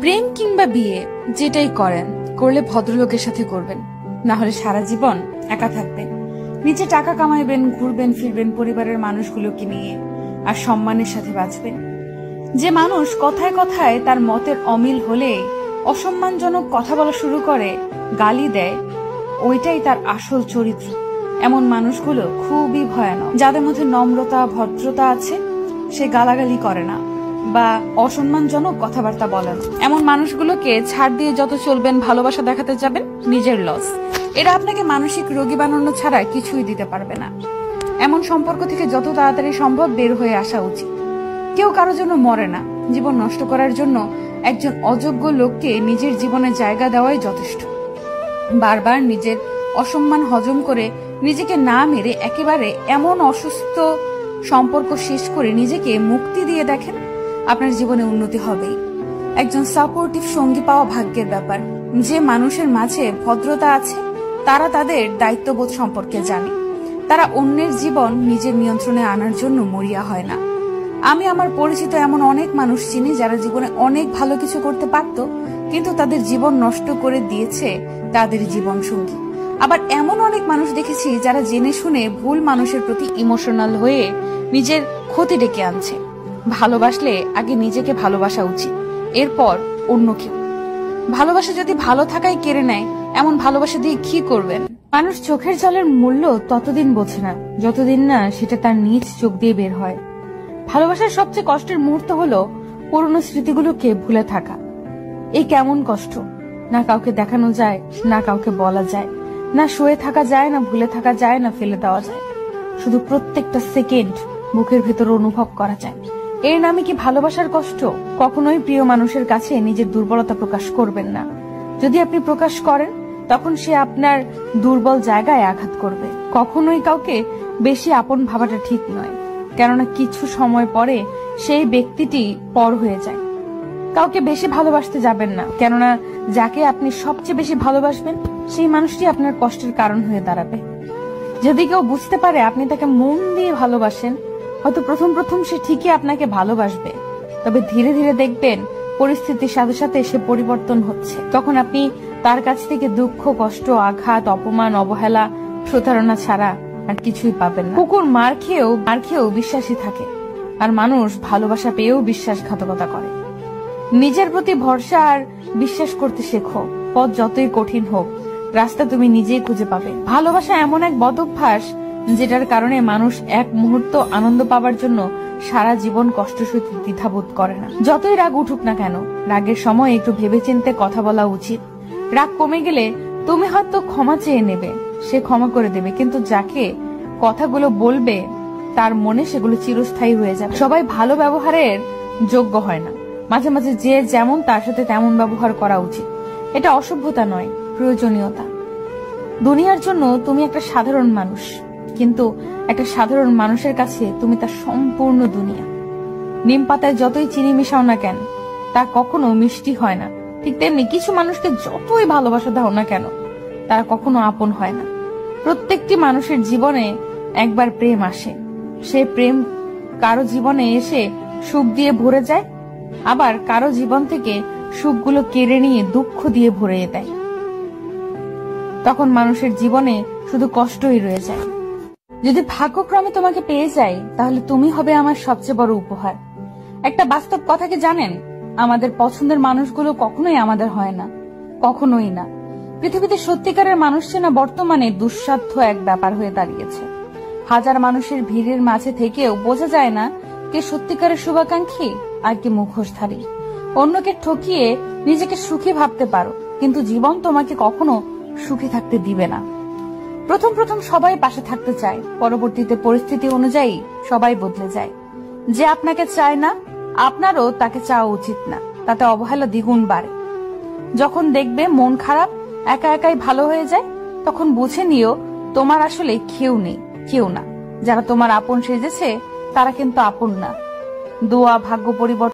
প্রেম কিংবা বিয়ে যেটাই করেন, করলে ভদ্রলোকের সাথে করবেন, না হলে সারা জীবন একা থাকবেন। নিজে টাকা কামাইবেন, ঘুরবেন ফিরবেন পরিবারের মানুষগুলোকে নিয়ে, আর সম্মানের সাথে বাঁচবেন। যে মানুষ কথায় কথায় তার মতের অমিল হলে অসম্মানজনক কথা বলা শুরু করে, গালি দেয়, ওইটাই তার আসল চরিত্র। এমন মানুষগুলো খুবই ভয়ানক। যাদের মধ্যে নম্রতা ভদ্রতা আছে, সে গালাগালি করে না বা অসম্মানজনক কথাবার্তা বলে না। এমন মানুষগুলোকে ছাড় দিয়ে যত চলবেন, ভালোবাসা দেখাতে যাবেন, নিজের লস। এরা আপনাকে মানসিক রোগী বানানো ছাড়া কিছুই দিতে পারবে না। এমন সম্পর্ক থেকে যত তাড়াতাড়ি সম্ভব বের হয়ে আসা উচিত। কেউ কারো জন্য মরে না। জীবন নষ্ট করার জন্য একজন অযোগ্য লোককে নিজের জীবনে জায়গা দেওয়াই যথেষ্ট। বারবার নিজের অসম্মান হজম করে নিজেকে না মেরে একেবারে এমন অসুস্থ সম্পর্ক শেষ করে নিজেকে মুক্তি দিয়ে দেখেন, আপনার জীবনে উন্নতি হবেই। একজন সাপোর্টিভ সঙ্গী পাওয়া ভাগ্যের ব্যাপার। যে মানুষের মাঝে ভদ্রতা আছে, তারা তাদের দায়িত্ববোধ সম্পর্কে জানে। তারা অন্যের জীবন নিজের নিয়ন্ত্রণে আনার জন্য মরিয়া হয় না। আমি আমার পরিচিত এমন অনেক মানুষ চিনি যারা জীবনে অনেক ভালো কিছু করতে পারত, কিন্তু তাদের জীবন নষ্ট করে দিয়েছে তাদের জীবন সঙ্গী। আবার এমন অনেক মানুষ দেখেছি যারা জেনে শুনে ভুল মানুষের প্রতি ইমোশনাল হয়ে নিজের ক্ষতি ডেকে আনছে। ভালোবাসলে আগে নিজেকে ভালোবাসা উচিত, এরপর অন্য কেউ। ভালোবাসা যদি ভালো থাকাই কেড়ে নেয়, এমন ভালোবাসা দিয়ে কি করবেন? মানুষ চোখের জলের মূল্য ততদিন বোঝে না যতদিন না সেটা তার নিজ চোখ দিয়ে বের হয়। ভালোবাসার সবচেয়ে কষ্টের মুহূর্ত হলো পুরনো স্মৃতিগুলোকে ভুলে থাকা। এই কেমন কষ্ট! না কাউকে দেখানো যায়, না কাউকে বলা যায়, না শুয়ে থাকা যায়, না ভুলে থাকা যায়, না ফেলে দেওয়া যায়। শুধু প্রত্যেকটা সেকেন্ড বুকের ভেতর অনুভব করা যায়। এর নামে কি ভালোবাসার কষ্ট? কখনোই প্রিয় মানুষের কাছে নিজের দুর্বলতা প্রকাশ করবেন না। যদি আপনি প্রকাশ করেন, তখন সে আপনার দুর্বল জায়গায় আঘাত করবে। কখনোই কাউকে বেশি আপন ভাবাটা ঠিক নয়, কেননা কিছু সময় পরে সেই ব্যক্তিটি পর হয়ে যায়। কাউকে বেশি ভালোবাসতে যাবেন না, কেননা যাকে আপনি সবচেয়ে বেশি ভালোবাসবেন, সেই মানুষটি আপনার কষ্টের কারণ হয়ে দাঁড়াবে। যদি কেউ বুঝতে পারে আপনি তাকে মন দিয়ে ভালোবাসেন, হয়তো প্রথম প্রথম সে ঠিকই আপনাকে ভালোবাসবে, তবে ধীরে ধীরে দেখবেন পরিস্থিতির সাথে সাথে সে পরিবর্তন হচ্ছে। তখন আপনি তার কাছ থেকে দুঃখ, কষ্ট, আঘাত, অপমান, অবহেলা, প্রতারণা ছাড়া আর কিছুই পাবেন না। কুকুর মার খেয়েও বিশ্বাসী থাকে, আর মানুষ ভালোবাসা পেয়েও বিশ্বাসঘাতকতা করে। নিজের প্রতি ভরসা আর বিশ্বাস করতে শেখো। পথ যতই কঠিন হোক, রাস্তা তুমি নিজেই খুঁজে পাবে। ভালোবাসা এমন এক বদ অভ্যাস যেটার কারণে মানুষ এক মুহূর্ত আনন্দ পাবার জন্য সারা জীবন কষ্ট সইতে দ্বিধাবোধ করে না। যতই রাগ উঠুক না কেন, রাগের সময় একটু ভেবেচিন্তে কথা বলা উচিত। রাগ কমে গেলে তুমি হয়তো ক্ষমা চেয়ে নেবে, সে ক্ষমা করে দেবে, কিন্তু যাকে কথাগুলো বলবে তার মনে সেগুলো চিরস্থায়ী হয়ে যাবে। সবাই ভালো ব্যবহারের যোগ্য হয় না। মাঝে মাঝে যে যেমন তার সাথে তেমন ব্যবহার করা উচিত। এটা অসভ্যতা নয়, প্রয়োজনীয়তা। দুনিয়ার জন্য তুমি একটা সাধারণ মানুষ, কিন্তু একটা সাধারণ মানুষের কাছে তুমি তার সম্পূর্ণ দুনিয়া। নিম পাতায় যতই চিনি মিশাও না কেন, তা কখনো মিষ্টি হয় না। ঠিক তেমনি কিছু মানুষকে যতই ভালোবাসা দাও না কেন, তারা কখনো আপন হয় না। প্রত্যেকটি মানুষের জীবনে একবার প্রেম আসে। সেই প্রেম কারো জীবনে এসে সুখ দিয়ে ভরে যায়, আবার কারো জীবন থেকে সুখগুলো কেড়ে নিয়ে দুঃখ দিয়ে ভরে দেয়। তখন মানুষের জীবনে শুধু কষ্টই রয়ে যায়। যদি ভাগ্যক্রমে তোমাকে পেয়ে যাই, তাহলে তুমি হবে আমার সবচেয়ে বড় উপহার। একটা বাস্তব কথা কি জানেন? আমাদের পছন্দের মানুষগুলো কখনোই আমাদের হয় না, কখনোই না। পৃথিবীতে সত্যিকারের মানুষ চেনা বর্তমানে দুঃসাধ্য এক ব্যাপার হয়ে দাঁড়িয়েছে। হাজার মানুষের ভিড়ের মাঝে থেকেও বোঝা যায় না কে সত্যিকারের শুভাকাঙ্ক্ষী আর কে মুখোশধারী। অন্যকে ঠকিয়ে নিজেকে সুখী ভাবতে পারো, কিন্তু জীবন তোমাকে কখনো সুখী থাকতে দিবে না। প্রথম প্রথম সবাই পাশে থাকতে চায়, পরবর্তীতে পরিস্থিতি অনুযায়ী সবাই বদলে যায়। যে আপনাকে চায় না, আপনারও তাকে চাওয়া উচিত না, তাতে অবহেলা দ্বিগুণ বাড়ে। যখন দেখবে মন খারাপ, একা একাই ভালো হয়ে যায়, তখন বুঝে নিও তোমার আসলে কেউ নেই, কেউ না। যারা তোমার আপন সেজেছে তারা কিন্তু আপন না। দোয়া, ভাগ্য পরিবর্তন